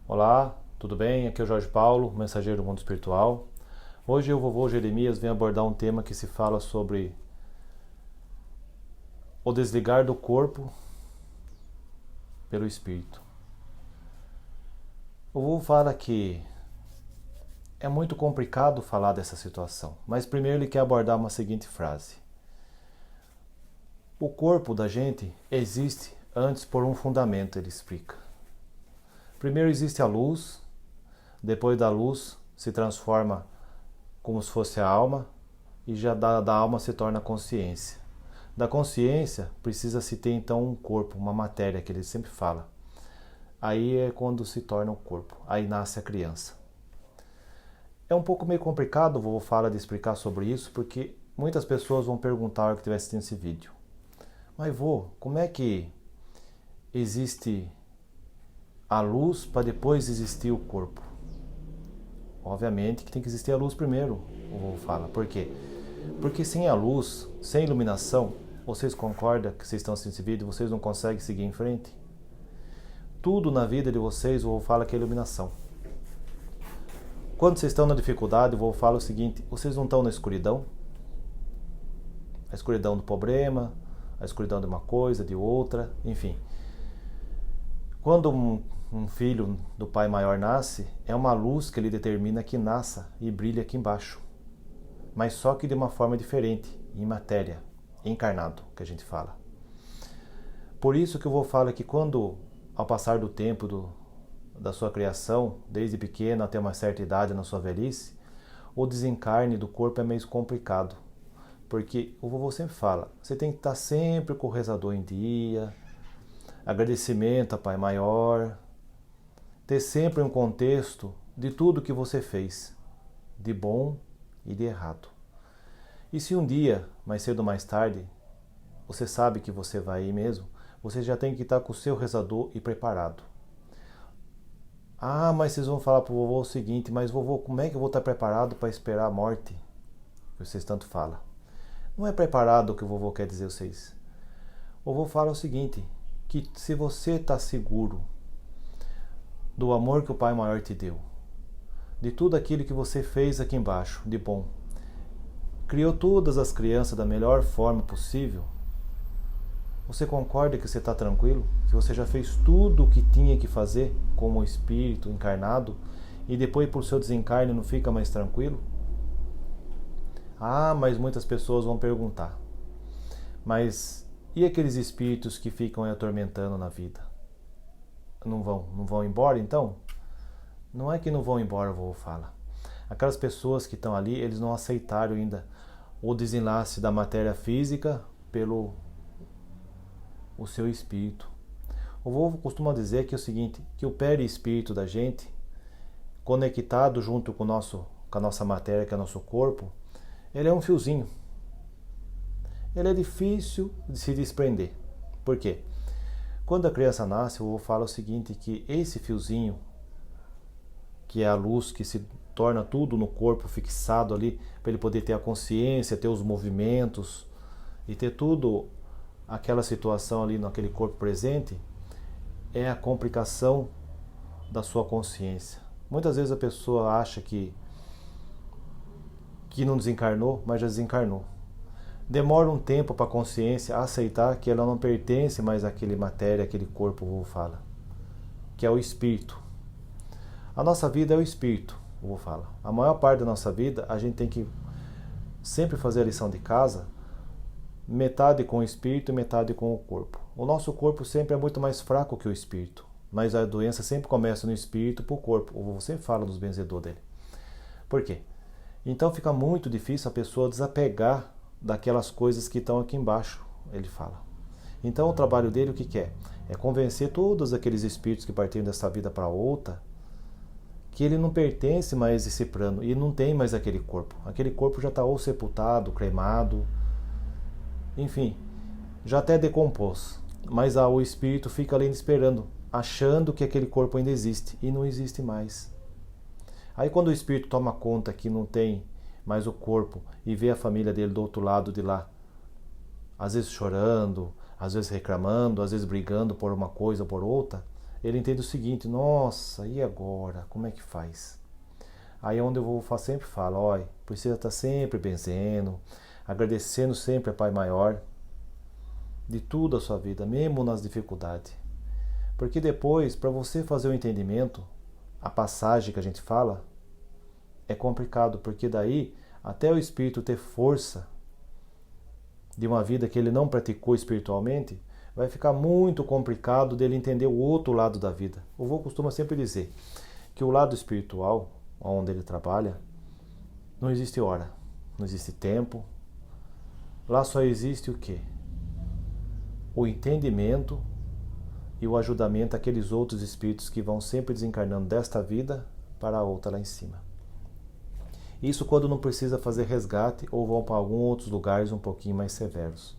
Olá, tudo bem? Aqui é o Jorge Paulo, mensageiro do mundo espiritual. Hoje o vovô Jeremias vem abordar um tema que se fala sobre o desligar do corpo pelo espírito. O vovô fala que é muito complicado falar dessa situação, mas primeiro ele quer abordar uma seguinte frase. O corpo da gente existe antes por um fundamento, ele explica. Primeiro existe a luz, depois da luz se transforma como se fosse a alma, e já da alma se torna a consciência. Da consciência precisa se ter então um corpo, uma matéria que ele sempre fala. Aí é quando se torna o corpo, aí nasce a criança. É um pouco meio complicado, vou falar de explicar sobre isso, porque muitas pessoas vão perguntar que estiver assistindo esse vídeo. Mas como é que existe a luz para depois existir o corpo? Obviamente que tem que existir a luz primeiro, o vô fala. Por quê? Porque sem a luz, sem iluminação, vocês concordam que vocês estão assistindo esse vídeo, vocês não conseguem seguir em frente? Tudo na vida de vocês, o vô fala que é iluminação. Quando vocês estão na dificuldade, o vô fala o seguinte: vocês não estão na escuridão? A escuridão do problema, a escuridão de uma coisa, de outra, enfim. Quando um filho do pai maior nasce, é uma luz que ele determina que nasça e brilhe aqui embaixo. Mas só que de uma forma diferente, em matéria, encarnado, que a gente fala. Por isso que o vô fala que quando, ao passar do tempo da sua criação, desde pequeno até uma certa idade na sua velhice, o desencarne do corpo é meio complicado. Porque o vovô sempre fala, você tem que estar sempre com o rezador em dia, agradecimento a Pai Maior, ter sempre um contexto de tudo que você fez, de bom e de errado. E se um dia, mais cedo ou mais tarde, você sabe que você vai ir mesmo, você já tem que estar com o seu rezador e preparado. Ah, mas vocês vão falar para o vovô o seguinte: mas vovô, como é que eu vou estar preparado para esperar a morte? Que vocês tanto falam. Não é preparado o que o vovô quer dizer a vocês. O vovô fala o seguinte, que se você está seguro do amor que o Pai Maior te deu, de tudo aquilo que você fez aqui embaixo, de bom, criou todas as crianças da melhor forma possível, você concorda que você está tranquilo? Que você já fez tudo o que tinha que fazer como espírito encarnado e depois por seu desencarne não fica mais tranquilo? Ah, mas muitas pessoas vão perguntar, mas e aqueles espíritos que ficam aí atormentando na vida? Não vão embora então? Não é que não vão embora, o vovô fala. Aquelas pessoas que estão ali, eles não aceitaram ainda o desenlace da matéria física pelo o seu espírito. O vovô costuma dizer que é o seguinte, que o perispírito da gente, conectado junto com a nossa matéria, que é o nosso corpo, ele é um fiozinho. Ele é difícil de se desprender. Por quê? Quando a criança nasce, o vovô fala o seguinte, que esse fiozinho, que é a luz que se torna tudo no corpo fixado ali, para ele poder ter a consciência, ter os movimentos e ter tudo aquela situação ali naquele corpo presente, é a complicação da sua consciência. Muitas vezes a pessoa acha que não desencarnou, mas já desencarnou. Demora um tempo para a consciência aceitar que ela não pertence mais àquele matéria, àquele corpo, o vô fala, que é o espírito. A nossa vida é o espírito, o vô fala. A maior parte da nossa vida a gente tem que sempre fazer a lição de casa, metade com o espírito e metade com o corpo. O nosso corpo sempre é muito mais fraco que o espírito, mas a doença sempre começa no espírito para o corpo. O vô sempre fala dos benzedores dele. Por quê? Então fica muito difícil a pessoa desapegar daquelas coisas que estão aqui embaixo, ele fala. Então o trabalho dele o que é? É convencer todos aqueles espíritos que partiram dessa vida para outra que ele não pertence mais a esse plano e não tem mais aquele corpo. Aquele corpo já está ou sepultado, cremado, enfim, já até decompôs. Mas o espírito fica ali esperando, achando que aquele corpo ainda existe e não existe mais. Aí quando o espírito toma conta que não tem mais o corpo e vê a família dele do outro lado de lá, às vezes chorando, às vezes reclamando, às vezes brigando por uma coisa ou por outra, ele entende o seguinte: nossa, e agora? Como é que faz? Aí é onde eu vou sempre falo: olha, precisa estar sempre benzendo, agradecendo sempre a Pai Maior de tudo a sua vida, mesmo nas dificuldades. Porque depois, para você fazer o entendimento, a passagem que a gente fala, é complicado, porque daí, até o espírito ter força de uma vida que ele não praticou espiritualmente, vai ficar muito complicado dele entender o outro lado da vida. O vô costuma sempre dizer que o lado espiritual, onde ele trabalha, não existe hora, não existe tempo. Lá só existe o quê? O entendimento e o ajudamento àqueles outros espíritos que vão sempre desencarnando desta vida para a outra lá em cima. Isso quando não precisa fazer resgate ou vão para alguns outros lugares um pouquinho mais severos.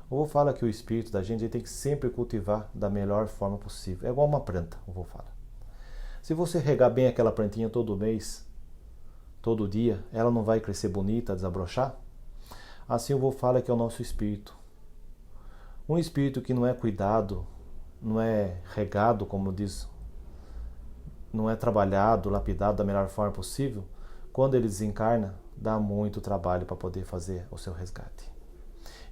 O vô fala que o espírito da gente tem que sempre cultivar da melhor forma possível. É igual uma planta, o vô fala. Se você regar bem aquela plantinha todo mês, todo dia, ela não vai crescer bonita, desabrochar? Assim o vô fala que é o nosso espírito. Um espírito que não é cuidado, não é regado, como diz, não é trabalhado, lapidado da melhor forma possível, quando ele desencarna, dá muito trabalho para poder fazer o seu resgate.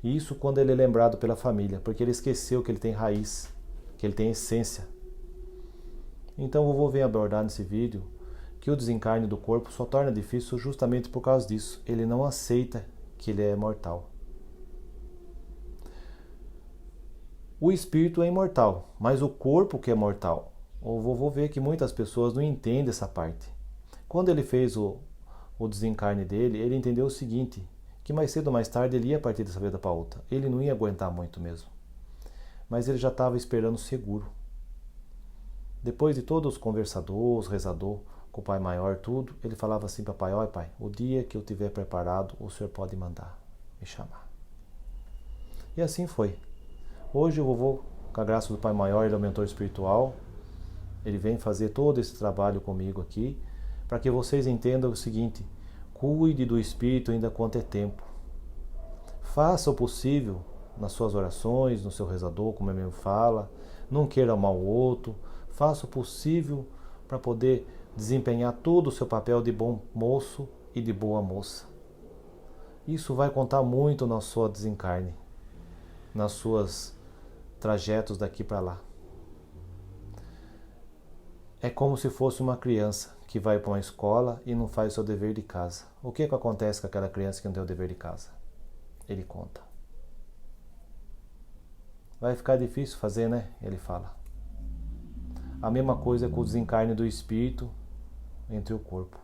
E isso quando ele é lembrado pela família, porque ele esqueceu que ele tem raiz, que ele tem essência. Então o vovô vem abordar nesse vídeo que o desencarne do corpo só torna difícil justamente por causa disso. Ele não aceita que ele é mortal. O espírito é imortal, mas o corpo que é mortal. O vovô vê que muitas pessoas não entendem essa parte. Quando ele fez o desencarne dele, ele entendeu o seguinte, que mais cedo ou mais tarde ele ia partir dessa vida para outra. Ele não ia aguentar muito mesmo. Mas ele já estava esperando seguro. Depois de todos os conversadores, rezador, com o Pai Maior, tudo, ele falava assim para o Pai: olha Pai, o dia que eu estiver preparado, o Senhor pode mandar me chamar. E assim foi. Hoje o vovô, com a graça do Pai Maior, ele é o mentor espiritual. Ele vem fazer todo esse trabalho comigo aqui, para que vocês entendam o seguinte: cuide do espírito ainda quanto é tempo. Faça o possível nas suas orações, no seu rezador, como ele mesmo fala. Não queira mal o outro. Faça o possível para poder desempenhar todo o seu papel de bom moço e de boa moça. Isso vai contar muito na sua desencarne, nas suas trajetos daqui para lá. É como se fosse uma criança que vai para uma escola e não faz o seu dever de casa. O que acontece com aquela criança que não tem o dever de casa? Ele conta. Vai ficar difícil fazer, né? Ele fala. A mesma coisa com o desencarne do espírito entre o corpo.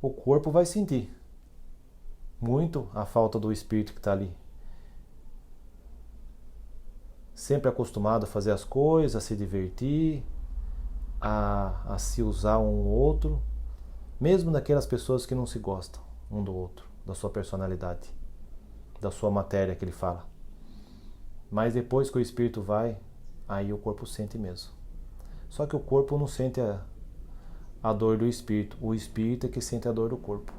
O corpo vai sentir muito a falta do espírito que está ali. Sempre acostumado a fazer as coisas, a se divertir, a se usar um ou outro, mesmo daquelas pessoas que não se gostam um do outro, da sua personalidade, da sua matéria que ele fala. Mas depois que o espírito vai, aí o corpo sente mesmo. Só que o corpo não sente a dor do espírito, o espírito é que sente a dor do corpo.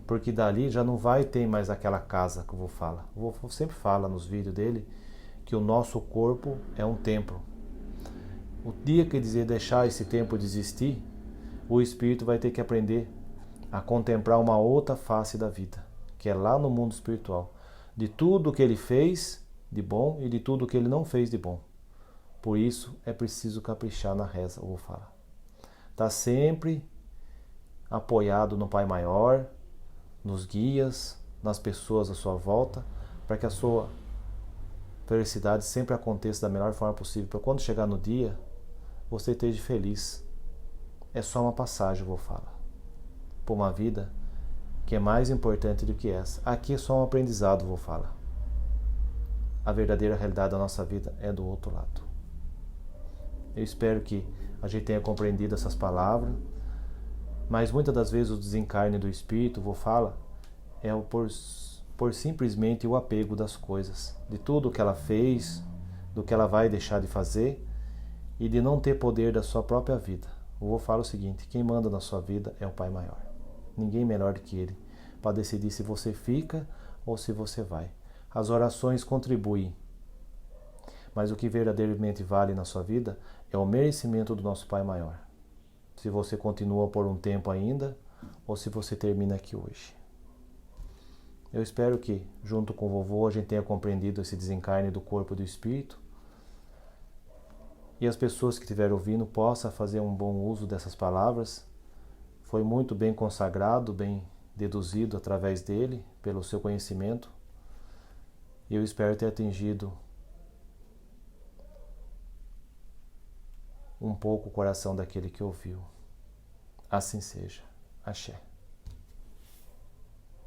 Porque dali já não vai ter mais aquela casa que o vô fala. O vô sempre fala nos vídeos dele que o nosso corpo é um templo. O dia que dizer deixar esse templo de existir, o espírito vai ter que aprender a contemplar uma outra face da vida, que é lá no mundo espiritual, de tudo que ele fez de bom e de tudo que ele não fez de bom. Por isso é preciso caprichar na reza, eu vou falar. Está sempre apoiado no Pai Maior, nos guias, nas pessoas à sua volta, para que a sua felicidade sempre aconteça da melhor forma possível, para quando chegar no dia, você esteja feliz. É só uma passagem, eu vou falar, por uma vida que é mais importante do que essa. Aqui é só um aprendizado, eu vou falar. A verdadeira realidade da nossa vida é do outro lado. Eu espero que a gente tenha compreendido essas palavras, mas muitas das vezes o desencarne do espírito, eu vou falar, é por simplesmente o apego das coisas, de tudo que ela fez, do que ela vai deixar de fazer e de não ter poder da sua própria vida. Eu vou falar o seguinte: quem manda na sua vida é o Pai Maior. Ninguém melhor do que Ele para decidir se você fica ou se você vai. As orações contribuem, Mas o que verdadeiramente vale na sua vida é o merecimento do nosso Pai maior. Se você continua por um tempo ainda, ou se você termina aqui hoje. Eu espero que, junto com o vovô, a gente tenha compreendido esse desencarne do corpo e do espírito, e as pessoas que estiverem ouvindo possam fazer um bom uso dessas palavras. Foi muito bem consagrado, bem deduzido através dele, pelo seu conhecimento, e eu espero ter atingido um pouco o coração daquele que ouviu. Assim seja. Axé.